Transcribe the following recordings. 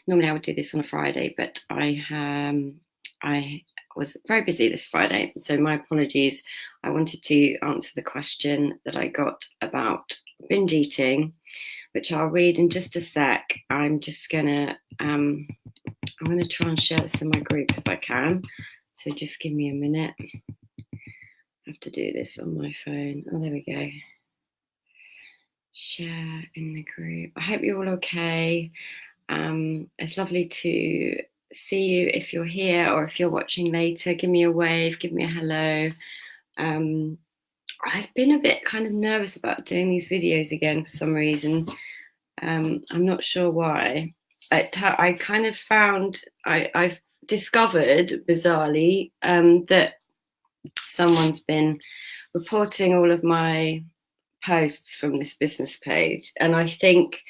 Normally I would do this on a Friday, but I was very busy this Friday, so my apologies. I wanted to answer the question that I got about binge eating, which I'll read in just a sec. I'm gonna try and share this in my group if I can. So just give me a minute. I have to do this on my phone. Oh, there we go. Share in the group. I hope you're all okay. It's lovely to see you if you're here, or if you're watching later, give me a wave, give me a hello. I've been a bit kind of nervous about doing these videos again for some reason. I'm not sure why. I kind of found, I've discovered bizarrely that someone's been reporting all of my posts from this business page, and I think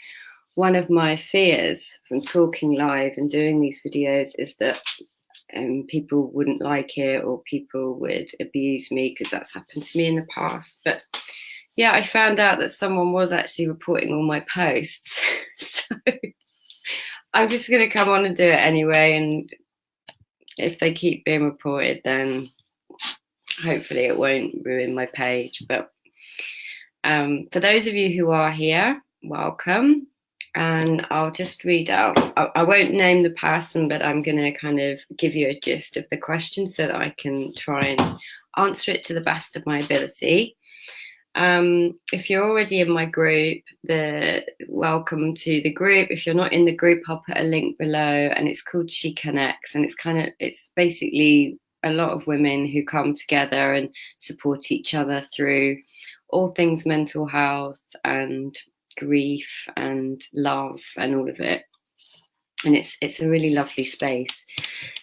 one of my fears from talking live and doing these videos is that people wouldn't like it, or people would abuse me, because that's happened to me in the past. But yeah, I found out that someone was actually reporting all my posts. So I'm just going to come on and do it anyway, and if they keep being reported, then hopefully it won't ruin my page. But for those of you who are here, welcome. And I'll just read out, I won't name the person, but I'm going to kind of give you a gist of the question so that I can try and answer it to the best of my ability. If you're already in my group, welcome to the group. If you're not in the group, I'll put a link below, and it's called She Connects, and it's basically a lot of women who come together and support each other through all things mental health and grief and love and all of it. And it's a really lovely space.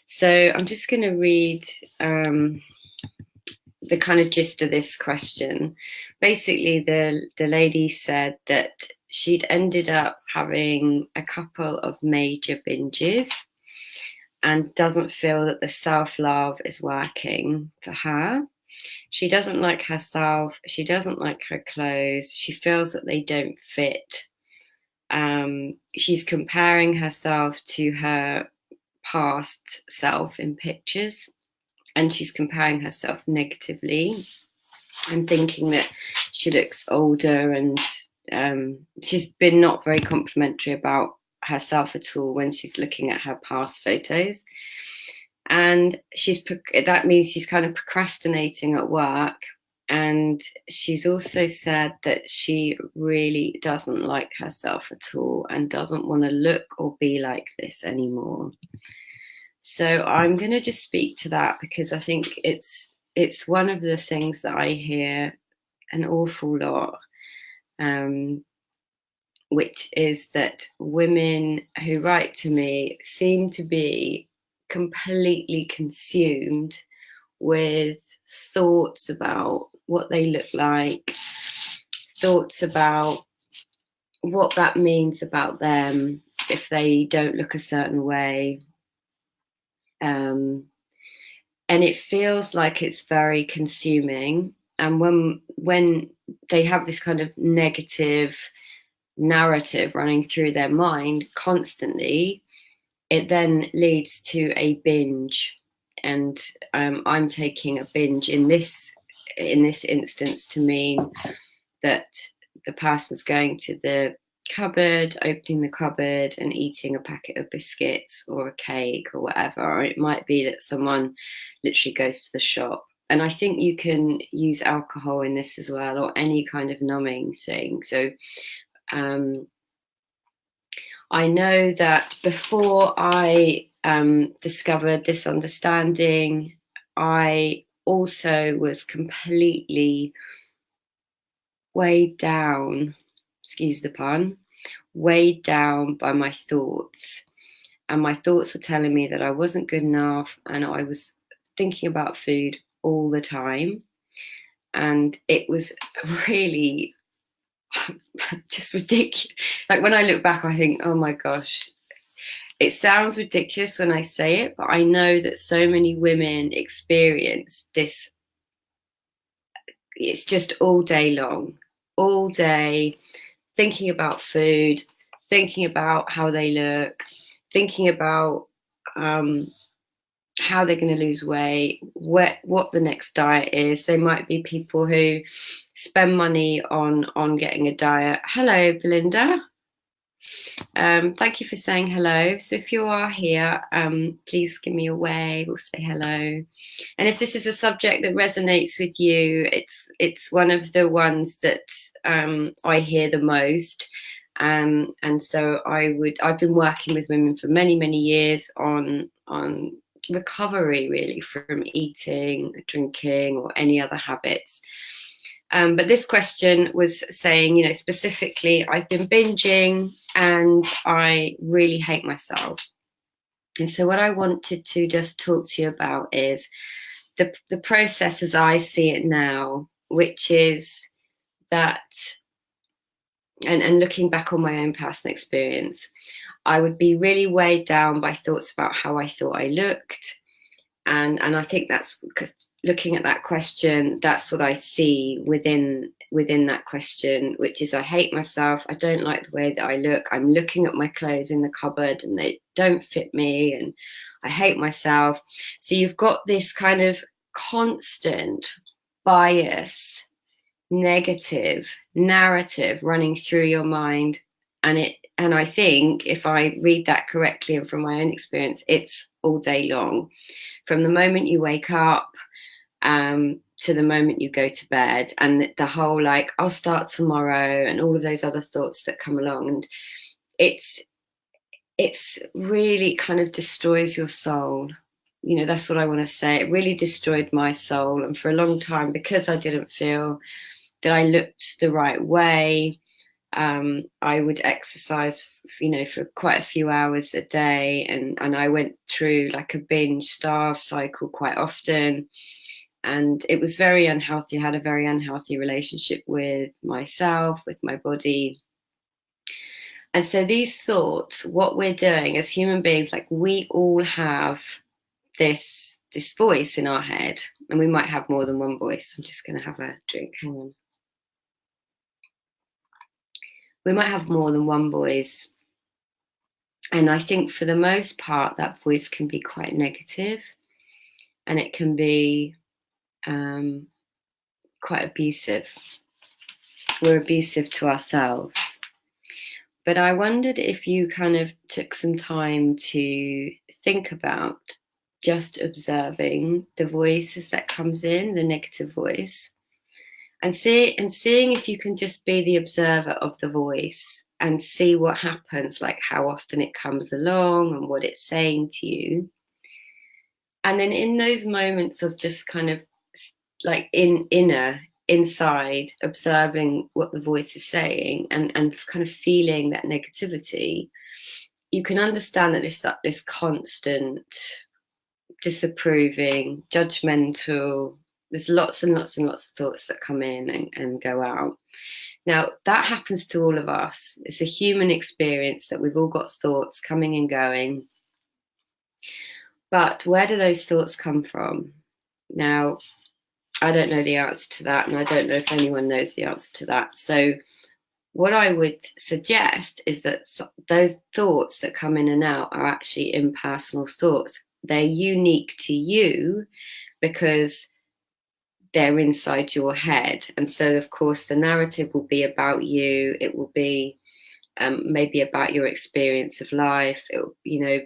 So I'm just going to read the kind of gist of this question. Basically, the lady said that she'd ended up having a couple of major binges and doesn't feel that the self-love is working for her. She doesn't like herself. She doesn't like her clothes. She feels that they don't fit. She's comparing herself to her past self in pictures, and she's comparing herself negatively and thinking that she looks older, and she's been not very complimentary about herself at all when she's looking at her past photos. And that means she's kind of procrastinating at work. And she's also said that she really doesn't like herself at all and doesn't want to look or be like this anymore. So I'm going to just speak to that, because I think it's one of the things that I hear an awful lot, which is that women who write to me seem to be completely consumed with thoughts about what they look like, thoughts about what that means about them if they don't look a certain way. And it feels like it's very consuming. And when they have this kind of negative narrative running through their mind constantly, it then leads to a binge. And I'm taking a binge in this instance to mean that the person's going to the cupboard, opening the cupboard and eating a packet of biscuits or a cake or whatever. Or it might be that someone literally goes to the shop. And I think you can use alcohol in this as well, or any kind of numbing thing. So I know that before I discovered this understanding, I also was completely weighed down, excuse the pun, weighed down by my thoughts. And my thoughts were telling me that I wasn't good enough, and I was thinking about food all the time. And it was really just ridiculous. Like, when I look back, I think, oh my gosh, it sounds ridiculous when I say it, but I know that so many women experience this. It's just all day long, all day, thinking about food, thinking about how they look, thinking about how they're going to lose weight, what the next diet is. There might be people who spend money on getting a diet. Hello, Belinda. Thank you for saying hello. So if you are here, please give me a wave or say hello. And if this is a subject that resonates with you, it's one of the ones that I hear the most. And so I've been working with women for many, many years on recovery, really, from eating, drinking, or any other habits. But this question was saying, specifically, I've been binging and I really hate myself. And so what I wanted to just talk to you about is the process as I see it now, which is that, and looking back on my own personal experience, I would be really weighed down by thoughts about how I thought I looked. And I think that's because looking at that question, that's what I see within that question, which is I hate myself. I don't like the way that I look. I'm looking at my clothes in the cupboard and they don't fit me, and I hate myself. So you've got this kind of constant bias, negative narrative running through your mind. And I think if I read that correctly and from my own experience, it's all day long. From the moment you wake up to the moment you go to bed, and the whole I'll start tomorrow and all of those other thoughts that come along. And it's really kind of destroys your soul. That's what I want to say. It really destroyed my soul. And for a long time, because I didn't feel that I looked the right way, I would exercise, for quite a few hours a day. And I went through a binge starve cycle quite often. And it was very unhealthy. I had a very unhealthy relationship with myself, with my body. And so these thoughts, what we're doing as human beings, we all have this voice in our head, and we might have more than one voice. I'm just going to have a drink. Hang on. We might have more than one voice. And I think for the most part, that voice can be quite negative, and it can be quite abusive. We're abusive to ourselves. But I wondered if you kind of took some time to think about just observing the voices that comes in, the negative voice, and seeing if you can just be the observer of the voice and see what happens, how often it comes along and what it's saying to you. And then in those moments of just kind of inside, observing what the voice is saying and kind of feeling that negativity, you can understand that it's this constant disapproving, judgmental. There's lots and lots and lots of thoughts that come in and go out. Now, that happens to all of us. It's a human experience that we've all got thoughts coming and going. But where do those thoughts come from? Now, I don't know the answer to that, and I don't know if anyone knows the answer to that. So what I would suggest is that those thoughts that come in and out are actually impersonal thoughts. They're unique to you because they're inside your head. And so, of course, the narrative will be about you. It will be maybe about your experience of life,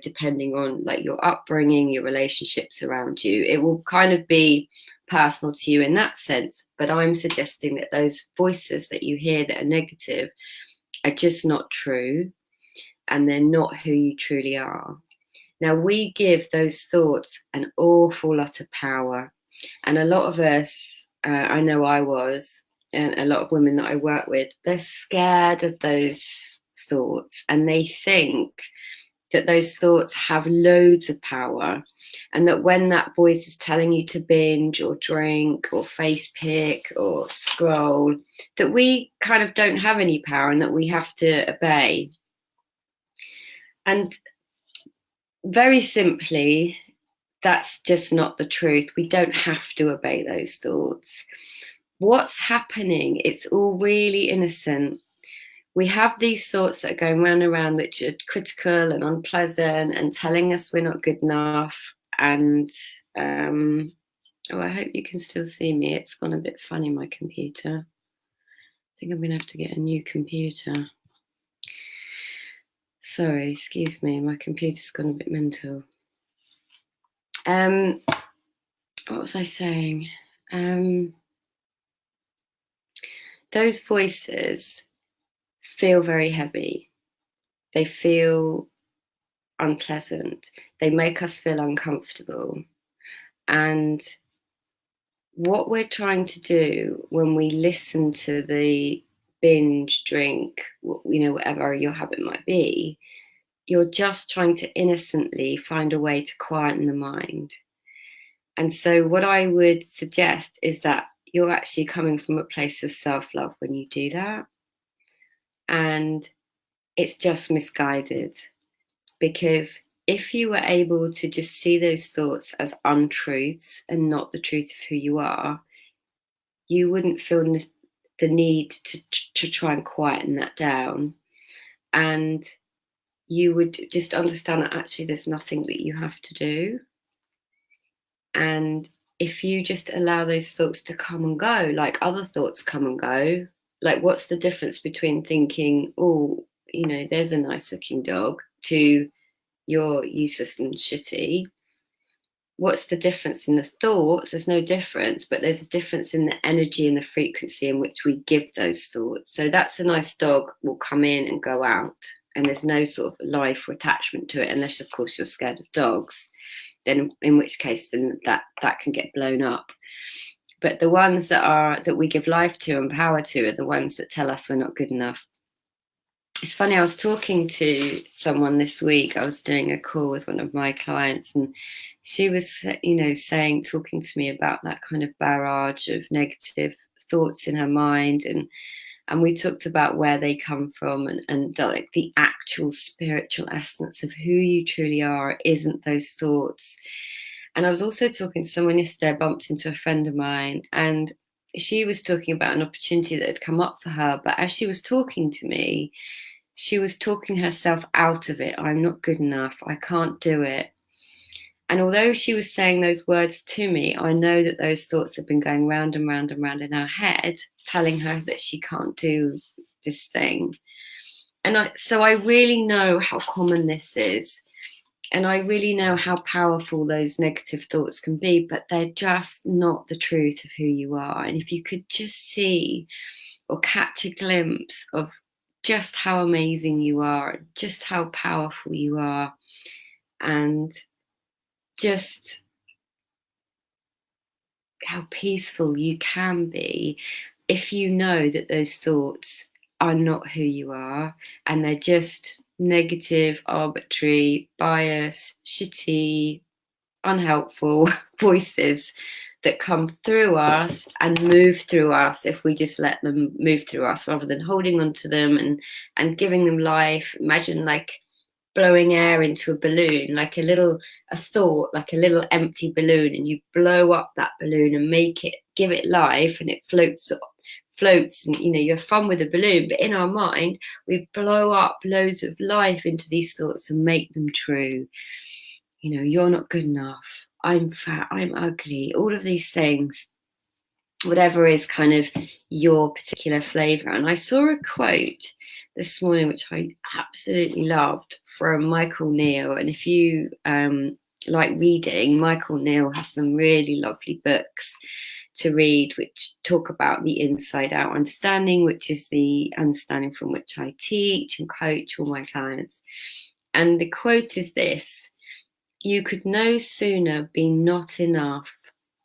depending on your upbringing, your relationships around you. It will kind of be personal to you in that sense. But I'm suggesting that those voices that you hear that are negative are just not true, and they're not who you truly are. Now, we give those thoughts an awful lot of power. And a lot of us, I know I was, and a lot of women that I work with, they're scared of those thoughts, and they think that those thoughts have loads of power, and that when that voice is telling you to binge or drink or face pick or scroll, that we kind of don't have any power and that we have to obey. And very simply, that's just not the truth. We don't have to obey those thoughts. What's happening, it's all really innocent. we have these thoughts that are going round and round, which are critical and unpleasant and telling us we're not good enough. And oh, I hope you can still see me. It's gone a bit funny, my computer. I think I'm going to have to get a new computer. Sorry, excuse me, my computer's gone a bit mental. What was I saying? Those voices feel very heavy. They feel unpleasant. They make us feel uncomfortable. And what we're trying to do when we listen to the binge, drink, whatever your habit might be, you're just trying to innocently find a way to quieten the mind. And so what I would suggest is that you're actually coming from a place of self-love when you do that. And it's just misguided, because if you were able to just see those thoughts as untruths and not the truth of who you are, you wouldn't feel the need to try and quieten that down. And you would just understand that actually there's nothing that you have to do. And if you just allow those thoughts to come and go, like other thoughts come and go, like what's the difference between thinking, oh, there's a nice looking dog, to you're useless and shitty? What's the difference in the thoughts? There's no difference, but there's a difference in the energy and the frequency in which we give those thoughts. So that's a nice dog will come in and go out, and there's no sort of life or attachment to it, unless of course you're scared of dogs, then in which case then that can get blown up. But the ones that we give life to and power to are the ones that tell us we're not good enough. It's funny, I was talking to someone this week. I was doing a call with one of my clients, and she was, talking to me about that kind of barrage of negative thoughts in her mind. And we talked about where they come from, and like the actual spiritual essence of who you truly are isn't those thoughts. And I was also talking to someone yesterday. I bumped into a friend of mine, and she was talking about an opportunity that had come up for her. But as she was talking to me, she was talking herself out of it. I'm not good enough. I can't do it. And although she was saying those words to me, I know that those thoughts have been going round and round and round in her head, telling her that she can't do this thing. And so I really know how common this is. And I really know how powerful those negative thoughts can be, but they're just not the truth of who you are. And if you could just see or catch a glimpse of just how amazing you are, just how powerful you are, and just how peaceful you can be if you know that those thoughts are not who you are, and they're just negative, arbitrary, biased, shitty, unhelpful voices that come through us and move through us if we just let them move through us, rather than holding on to them and giving them life. Imagine like blowing air into a balloon, like a thought, like a little empty balloon, and you blow up that balloon and give it life, and it floats, and you have fun with a balloon. But in our mind, we blow up loads of life into these thoughts and make them true. You're not good enough, I'm fat, I'm ugly, all of these things, whatever is kind of your particular flavor. And I saw a quote this morning which I absolutely loved, from Michael Neal. And if you like reading, Michael Neal has some really lovely books to read which talk about the inside out understanding, which is the understanding from which I teach and coach all my clients. And the quote is this: "You could no sooner be not enough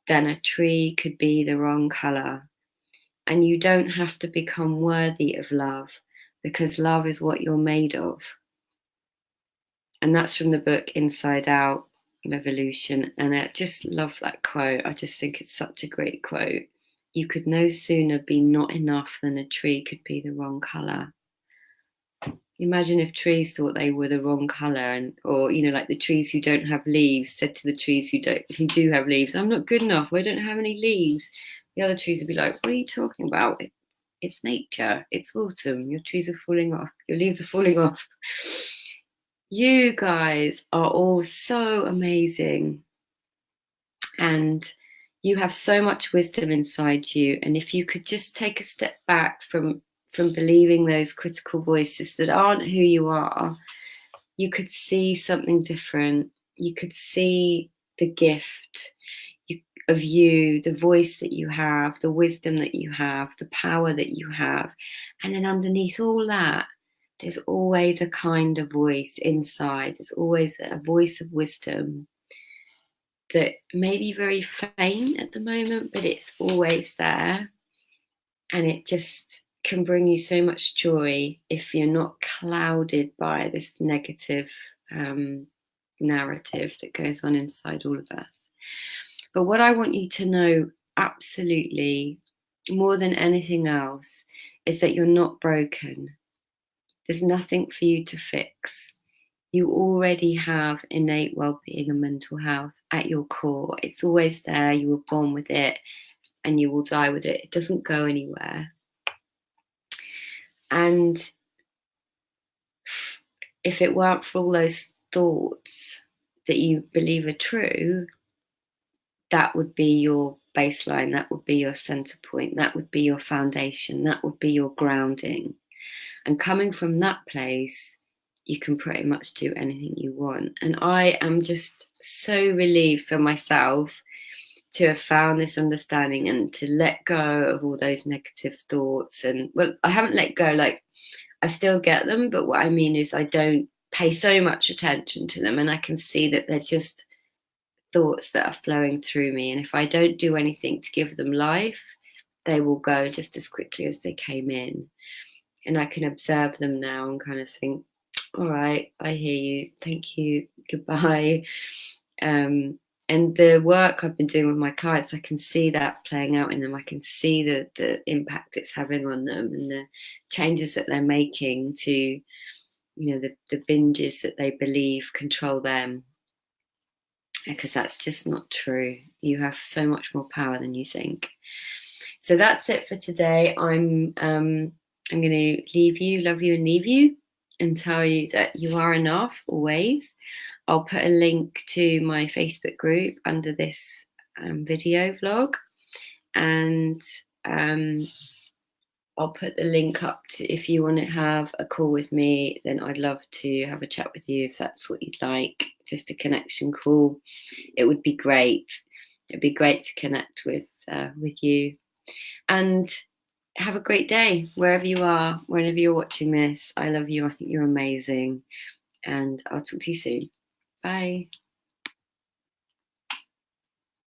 than a tree could be the wrong colour. And you don't have to become worthy of love, because love is what you're made of." And that's from the book Inside Out Revolution. And I just love that quote. I just think it's such a great quote. You could no sooner be not enough than a tree could be the wrong colour. Imagine if trees thought they were the wrong colour, or like the trees who don't have leaves said to the trees who do have leaves, "I'm not good enough, I don't have any leaves." The other trees would be like, "What are you talking about? It's nature. It's autumn. Your trees are falling off. Your leaves are falling off. You guys are all so amazing. And you have so much wisdom inside you. And if you could just take a step back from believing those critical voices that aren't who you are, you could see something different. You could see the gift of you, the voice that you have, the wisdom that you have, the power that you have. And then underneath all that, there's always a kinder voice inside. There's always a voice of wisdom that may be very faint at the moment, but it's always there. And it just can bring you so much joy if you're not clouded by this negative narrative that goes on inside all of us. But what I want you to know absolutely more than anything else is that you're not broken. There's nothing for you to fix. You already have innate well-being and mental health at your core. It's always there. You were born with it and you will die with it. It doesn't go anywhere. And if it weren't for all those thoughts that you believe are true, that would be your baseline. That would be your center point. That would be your foundation. That would be your grounding. And coming from that place, you can pretty much do anything you want. And I am just so relieved for myself to have found this understanding and to let go of all those negative thoughts. And well, I haven't let go, like I still get them, but what I mean is I don't pay so much attention to them, and I can see that they're just thoughts that are flowing through me. And if I don't do anything to give them life, they will go just as quickly as they came in. And I can observe them now and kind of think, all right, I hear you. Thank you. Goodbye. And the work I've been doing with my clients, I can see that playing out in them. I can see the impact it's having on them and the changes that they're making to, you know, the binges that they believe control them. Because that's just not true. You have so much more power than you think. So that's it for today. I'm going to leave you, love you and leave you, and tell you that you are enough always. I'll put a link to my Facebook group under this video vlog, and I'll put the link up to, if you want to have a call with me, then I'd love to have a chat with you if that's what you'd like, just a connection call. It would be great. It'd be great to connect with you. And have a great day wherever you are, whenever you're watching this. I love you. I think you're amazing. And I'll talk to you soon. Bye.